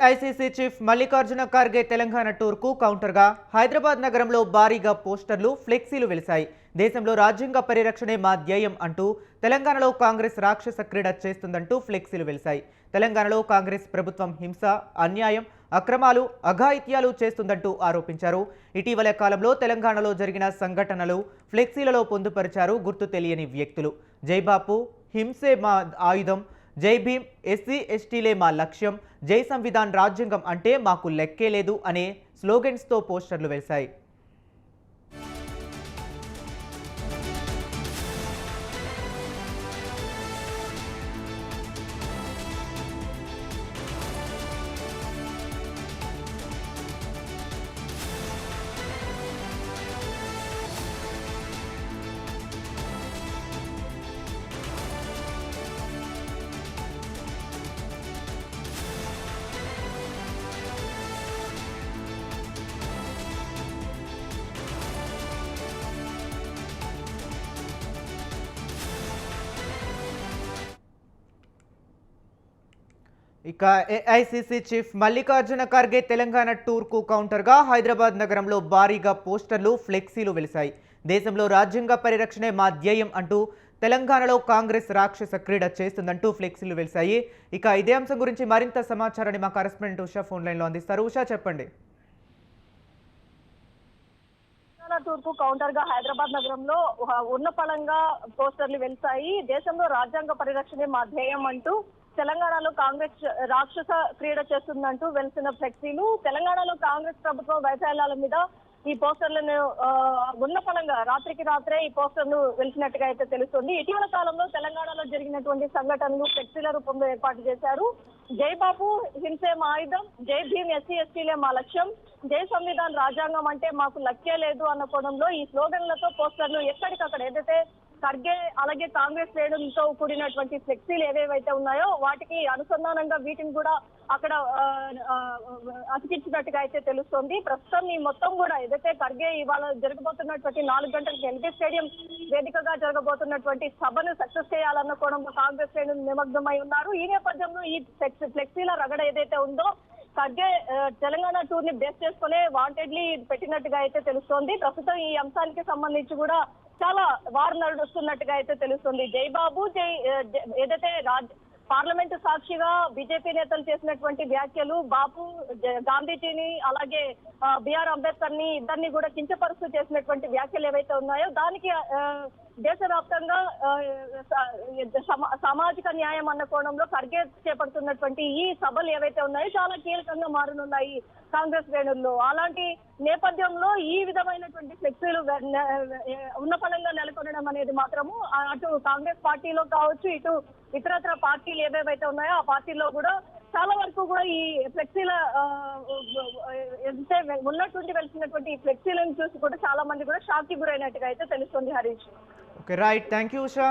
AICC chief Mallikarjuna Kharge Telangana టూర్కు కౌంటర్గా Hyderabad నగరంలో భారీగా పోస్టర్లు, ఫ్లెక్సీలు వెలిశాయి. దేశంలో రాజ్యాంగ పరిరక్షణే మా ధ్యేయం అంటూ తెలంగాణలో కాంగ్రెస్ రాక్షస క్రీడ చేస్తుందంటూ ఫ్లెక్సీలు వెలిశాయి. తెలంగాణలో కాంగ్రెస్ ప్రభుత్వం హింస, అన్యాయం, అక్రమాలు, అఘాయిత్యాలు చేస్తుందంటూ ఆరోపించారు. ఇటీవల కాలంలో తెలంగాణలో జరిగిన సంఘటనలు ఫ్లెక్సీలలో పొందుపరిచారు గుర్తు తెలియని వ్యక్తులు. జైబాపు, హింసే మా ఆయుధం, జై భీమ్, ఎస్సీ ఎస్టీలే మా లక్ష్యం, జై సంవిధాన్, రాజ్యాంగం అంటే మాకు లెక్కే లేదు అనే స్లోగన్స్తో పోస్టర్లు వెలిశాయి. ఇక ఏఐసీసీ చీఫ్ మల్లికార్జున ఖర్గే తెలంగాణ టూర్కు కౌంటర్గా హైదరాబాద్ నగరంలో భారీగా పోస్టర్లు, ఫ్లెక్సీలు వెలిశాయి. దేశంలో రాజ్యాంగ పరిరక్షణే మా ధ్యేయం అంటూ తెలంగాణలో కాంగ్రెస్ రాక్షస క్రీడ చేస్తుందంటూ ఫ్లెక్సీలు వెలిశాయి. ఇక ఇదే అంశం గురించి మరింత సమాచారాన్ని మా కరెస్పాండెంట్ ఉషా ఫోన్ లైన్లో అందిస్తారు. ఉషా, చెప్పండి. టూర్కు కౌంటర్ గా హైదరాబాద్ నగరంలో ఉన్నపళంగా పోస్టర్లు వెలిశాయి. దేశంలో రాజ్యాంగ పరిరక్షణే మా ధ్యేయం అంటూ తెలంగాణలో కాంగ్రెస్ రాక్షస క్రీడ చేస్తుందంటూ వెలిసిన ఫ్లెక్సీలు. తెలంగాణలో కాంగ్రెస్ ప్రభుత్వం వైఫల్యాల మీద ఈ పోస్టర్లను ఉన్నపళంగా రాత్రికి రాత్రే ఈ పోస్టర్లు వెలిసినట్టుగా అయితే తెలుస్తుంది. ఇటీవల కాలంలో తెలంగాణలో జరిగినటువంటి సంఘటనలు ఫ్లెక్సీల రూపంలో ఏర్పాటు చేశారు. జై బాబు, హింసే మా ఆయుధం, జై భీమ్, ఎస్సీ ఎస్టీలే మా లక్ష్యం, జై సంవిధాన్, రాజ్యాంగం అంటే మాకు లక్కే లేదు అన్న కోణంలో ఈ స్లోగన్లతో పోస్టర్లు ఎక్కడికక్కడ ఏదైతే ఖర్గే అలాగే కాంగ్రెస్ శ్రేణులతో కూడినటువంటి ఫ్లెక్సీలు ఏవేవైతే ఉన్నాయో వాటికి అనుసంధానంగా వీటిని కూడా అక్కడ అతికించినట్టుగా అయితే తెలుస్తోంది. ప్రస్తుతం ఈ మొత్తం కూడా ఏదైతే ఖర్గే ఇవాళ జరగబోతున్నటువంటి 4 గంటలకు ఎల్బీ స్టేడియం వేదికగా జరగబోతున్నటువంటి సభను సక్సెస్ చేయాలన్న కోణంలో కాంగ్రెస్ శ్రేణులు నిమగ్నమై ఉన్నారు. ఈ నేపథ్యంలో ఈ ఫ్లెక్సీల రగడ ఏదైతే ఉందో ఖర్గే తెలంగాణ టూర్ ని బేస్ చేసుకునే వాంటెడ్లీ పెట్టినట్టుగా అయితే తెలుస్తోంది. ప్రస్తుతం ఈ అంశానికి సంబంధించి కూడా చాలా వారు నడుస్తున్నట్టుగా అయితే తెలుస్తుంది. జై బాబు, జై ఏదైతే పార్లమెంటు సాక్షిగా బీజేపీ నేతలు చేసినటువంటి వ్యాఖ్యలు, బాపు, గాంధీజీని అలాగే బిఆర్ అంబేద్కర్ ని ఇద్దరిని కూడా కించపరుస్తూ చేసినటువంటి వ్యాఖ్యలు ఏవైతే ఉన్నాయో దానికి దేశవ్యాప్తంగా సామాజిక న్యాయం అన్న కోణంలో ఖర్గే చేపడుతున్నటువంటి ఈ సభలు ఏవైతే ఉన్నాయో చాలా కీలకంగా మారనున్నాయి కాంగ్రెస్ శ్రేణుల్లో. అలాంటి నేపథ్యంలో ఈ విధమైనటువంటి ఫ్లెక్సీలు ఉన్నపళంగా నెలకొనడం అనేది మాత్రము అటు కాంగ్రెస్ పార్టీలో కావచ్చు, ఇటు ఇతరత్ర పార్టీలు ఏవేవైతే ఉన్నాయో ఆ పార్టీలో కూడా చాలా వరకు కూడా ఈ ఫ్లెక్సీల ఉన్నటువంటి వెలిసినటువంటి ఈ ఫ్లెక్సీలను చూసి కూడా చాలా మంది కూడా షాక్ కి గురైనట్టుగా అయితే తెలుస్తుంది. Harish. Okay, right. Thank you Usha.